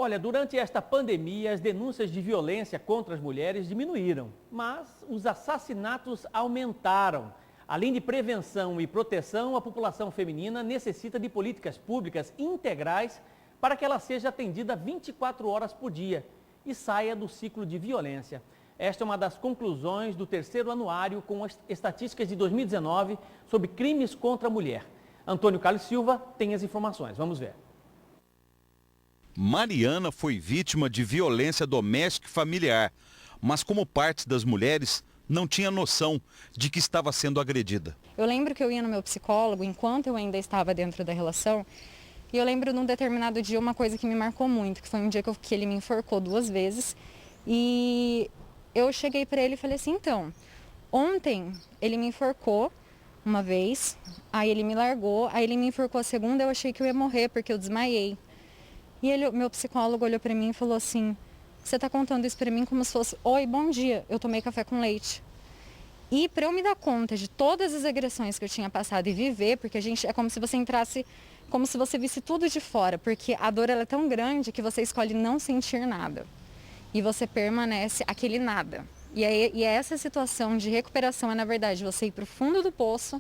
Olha, durante esta pandemia, as denúncias de violência contra as mulheres diminuíram, mas os assassinatos aumentaram. Além de prevenção e proteção, a população feminina necessita de políticas públicas integrais para que ela seja atendida 24 horas por dia e saia do ciclo de violência. Esta é uma das conclusões do terceiro anuário com as estatísticas de 2019 sobre crimes contra a mulher. Antônio Carlos Silva tem as informações. Vamos ver. Mariana foi vítima de violência doméstica e familiar, mas como parte das mulheres, não tinha noção de que estava sendo agredida. Eu lembro que eu ia no meu psicólogo enquanto eu ainda estava dentro da relação, e eu lembro num determinado dia uma coisa que me marcou muito, que foi um dia que ele me enforcou 2 vezes, e eu cheguei para ele e falei assim, então, ontem ele me enforcou uma vez, aí ele me largou, aí ele me enforcou a segunda, eu achei que eu ia morrer porque eu desmaiei. E ele, meu psicólogo olhou para mim e falou assim, você está contando isso para mim como se fosse, oi, bom dia, eu tomei café com leite. E para eu me dar conta de todas as agressões que eu tinha passado e viver, porque a gente é como se você entrasse, como se você visse tudo de fora, porque a dor ela é tão grande que você escolhe não sentir nada. E você permanece aquele nada. E essa situação de recuperação é, na verdade, você ir para o fundo do poço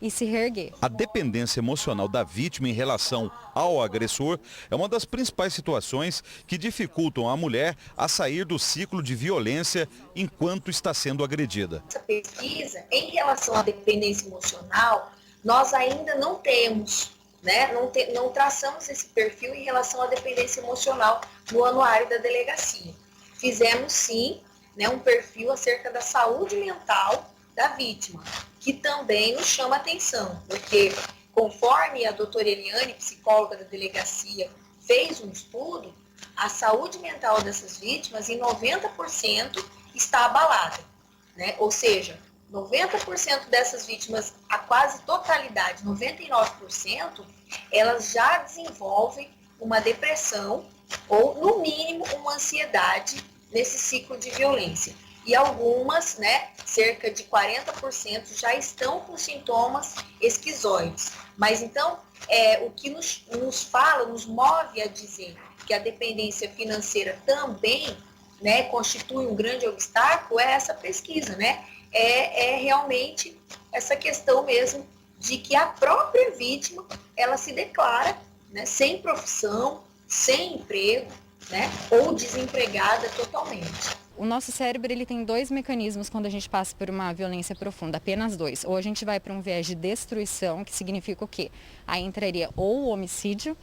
e se reerguer. A dependência emocional da vítima em relação ao agressor é uma das principais situações que dificultam a mulher a sair do ciclo de violência enquanto está sendo agredida. Essa pesquisa, em relação à dependência emocional, nós ainda não temos, né? Não traçamos esse perfil em relação à dependência emocional no anuário da delegacia. Fizemos sim, né, um perfil acerca da saúde mental da vítima, que também nos chama atenção, porque conforme a doutora Eliane, psicóloga da delegacia, fez um estudo, a saúde mental dessas vítimas em 90% está abalada, né? Ou seja, 90% dessas vítimas, a quase totalidade, 99%, elas já desenvolvem uma depressão ou, no mínimo, uma ansiedade nesse ciclo de violência. E algumas, né, cerca de 40% já estão com sintomas esquizoides. Mas então, o que nos move a dizer que a dependência financeira também, né, constitui um grande obstáculo é essa pesquisa, né? É realmente essa questão mesmo de que a própria vítima, ela se declara, né, sem profissão, sem emprego, né, ou desempregada totalmente. O nosso cérebro ele tem 2 mecanismos quando a gente passa por uma violência profunda, apenas 2. Ou a gente vai para um viés de destruição, que significa o quê? Aí entraria ou o homicídio,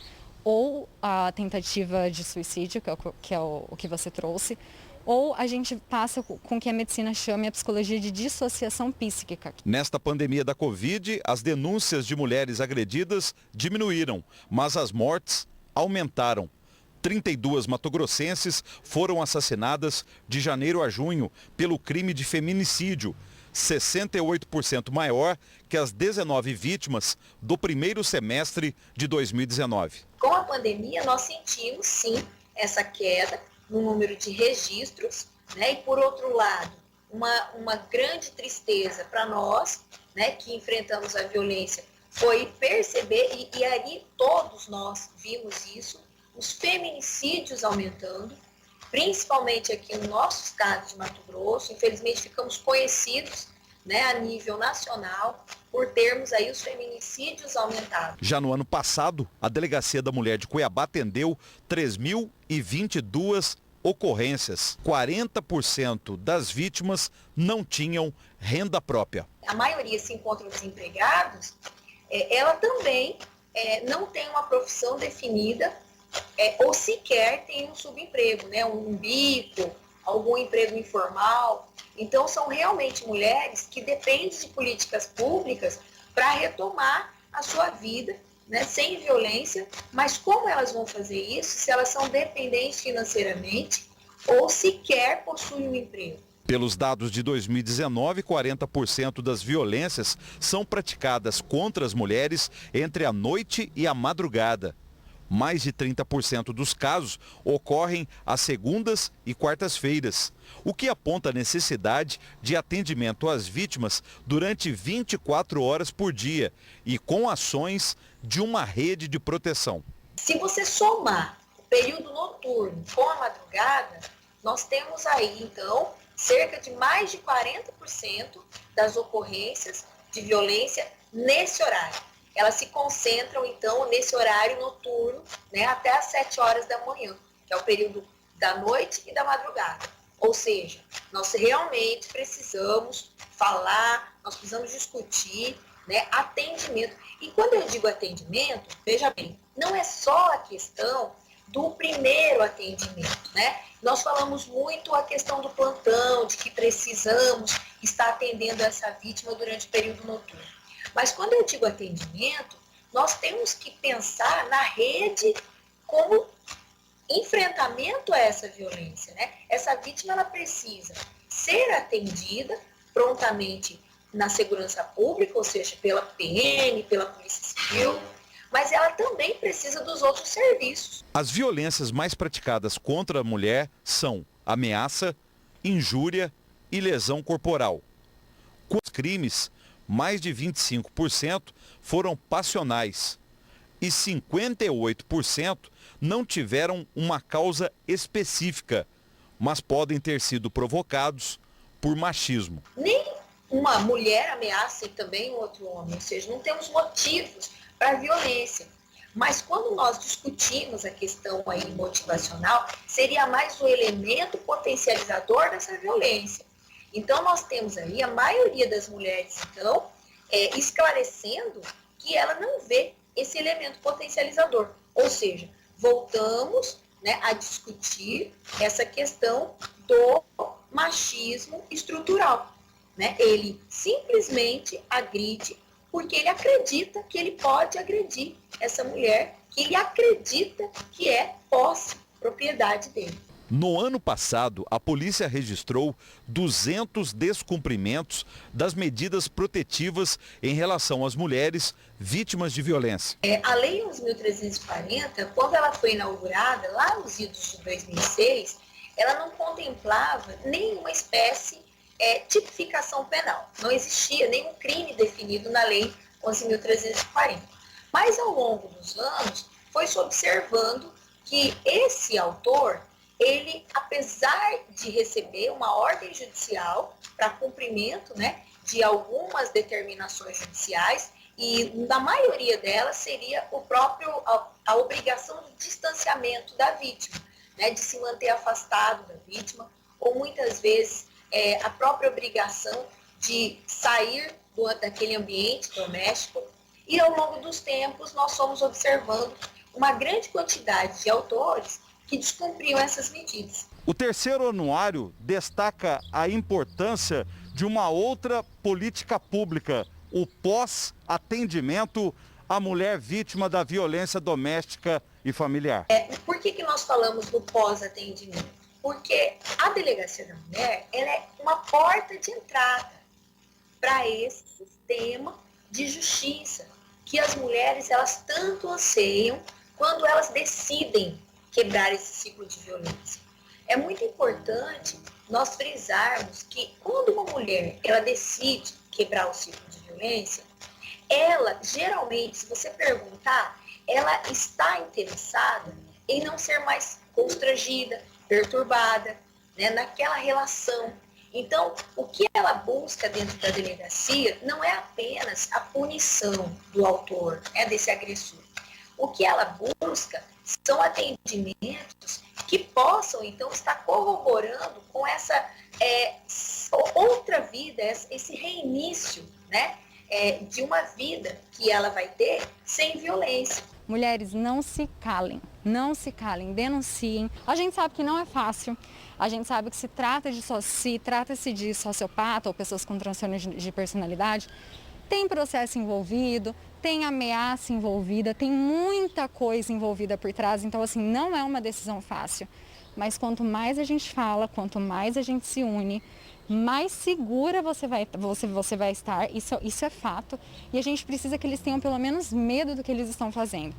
ou a tentativa de suicídio, que é o que você trouxe, ou a gente passa com o que a medicina chama a psicologia de dissociação psíquica. Nesta pandemia da Covid, as denúncias de mulheres agredidas diminuíram, mas as mortes aumentaram. 32 matogrossenses foram assassinadas de janeiro a junho pelo crime de feminicídio, 68% maior que as 19 vítimas do primeiro semestre de 2019. Com a pandemia, nós sentimos, sim, essa queda no número de registros, né? E, por outro lado, uma grande tristeza para nós, né, que enfrentamos a violência, foi perceber, e aí todos nós vimos isso, os feminicídios aumentando, principalmente aqui no nosso estado de Mato Grosso. Infelizmente ficamos conhecidos, né, a nível nacional por termos aí os feminicídios aumentados. Já no ano passado, a Delegacia da Mulher de Cuiabá atendeu 3.022 ocorrências. 40% das vítimas não tinham renda própria. A maioria se encontram desempregados, ela também não tem uma profissão definida, ou sequer tem um subemprego, né? Um bico, algum emprego informal. Então, são realmente mulheres que dependem de políticas públicas para retomar a sua vida, né, sem violência. Mas como elas vão fazer isso se elas são dependentes financeiramente ou sequer possuem um emprego? Pelos dados de 2019, 40% das violências são praticadas contra as mulheres entre a noite e a madrugada. Mais de 30% dos casos ocorrem às segundas e quartas-feiras, o que aponta a necessidade de atendimento às vítimas durante 24 horas por dia e com ações de uma rede de proteção. Se você somar período noturno com a madrugada, nós temos aí, então, cerca de mais de 40% das ocorrências de violência nesse horário. Elas se concentram, então, nesse horário noturno, né, até às 7 horas da manhã, que é o período da noite e da madrugada. Ou seja, nós realmente precisamos falar, nós precisamos discutir, né, atendimento. E quando eu digo atendimento, veja bem, não é só a questão do primeiro atendimento, né? Nós falamos muito a questão do plantão, de que precisamos estar atendendo essa vítima durante o período noturno. Mas quando eu digo atendimento, nós temos que pensar na rede como enfrentamento a essa violência, né? Essa vítima, ela precisa ser atendida prontamente na segurança pública, ou seja, pela PM, pela Polícia Civil, mas ela também precisa dos outros serviços. As violências mais praticadas contra a mulher são ameaça, injúria e lesão corporal. Com os crimes, mais de 25% foram passionais e 58% não tiveram uma causa específica, mas podem ter sido provocados por machismo. Nem uma mulher ameaça e também um outro homem, ou seja, não temos motivos para a violência. Mas quando nós discutimos a questão aí motivacional, seria mais o elemento potencializador dessa violência. Então nós temos aí a maioria das mulheres, então, esclarecendo que ela não vê esse elemento potencializador. Ou seja, voltamos, né, a discutir essa questão do machismo estrutural, né? Ele simplesmente agride porque ele acredita que ele pode agredir essa mulher, que ele acredita que é posse, propriedade dele. No ano passado, a polícia registrou 200 descumprimentos das medidas protetivas em relação às mulheres vítimas de violência. A Lei 11.340, quando ela foi inaugurada, lá nos idos de 2006, ela não contemplava nenhuma espécie tipificação penal. Não existia nenhum crime definido na Lei 11.340. Mas ao longo dos anos, foi se observando que esse autor, ele, apesar de receber uma ordem judicial para cumprimento, né, de algumas determinações judiciais, e na maioria delas seria a obrigação do distanciamento da vítima, né, de se manter afastado da vítima, ou muitas vezes a própria obrigação de sair daquele ambiente doméstico. E ao longo dos tempos nós fomos observando uma grande quantidade de autores que descumpriam essas medidas. O terceiro anuário destaca a importância de uma outra política pública, o pós-atendimento à mulher vítima da violência doméstica e familiar. Por que nós falamos do pós-atendimento? Porque a Delegacia da Mulher, ela é uma porta de entrada para esse sistema de justiça que as mulheres, elas tanto anseiam quando elas decidem quebrar esse ciclo de violência. É muito importante nós frisarmos que quando uma mulher, ela decide quebrar o ciclo de violência, ela, geralmente, se você perguntar, ela está interessada em não ser mais constrangida, perturbada, né, naquela relação. Então, o que ela busca dentro da delegacia não é apenas a punição do autor, desse agressor. O que ela busca são atendimentos que possam, então, estar corroborando com essa outra vida, esse reinício, né, de uma vida que ela vai ter sem violência. Mulheres, não se calem, denunciem. A gente sabe que não é fácil, a gente sabe que se trata-se de sociopata ou pessoas com transtorno de personalidade, tem processo envolvido, tem ameaça envolvida, tem muita coisa envolvida por trás, então assim, não é uma decisão fácil. Mas quanto mais a gente fala, quanto mais a gente se une, mais segura você vai estar, isso é fato, e a gente precisa que eles tenham pelo menos medo do que eles estão fazendo.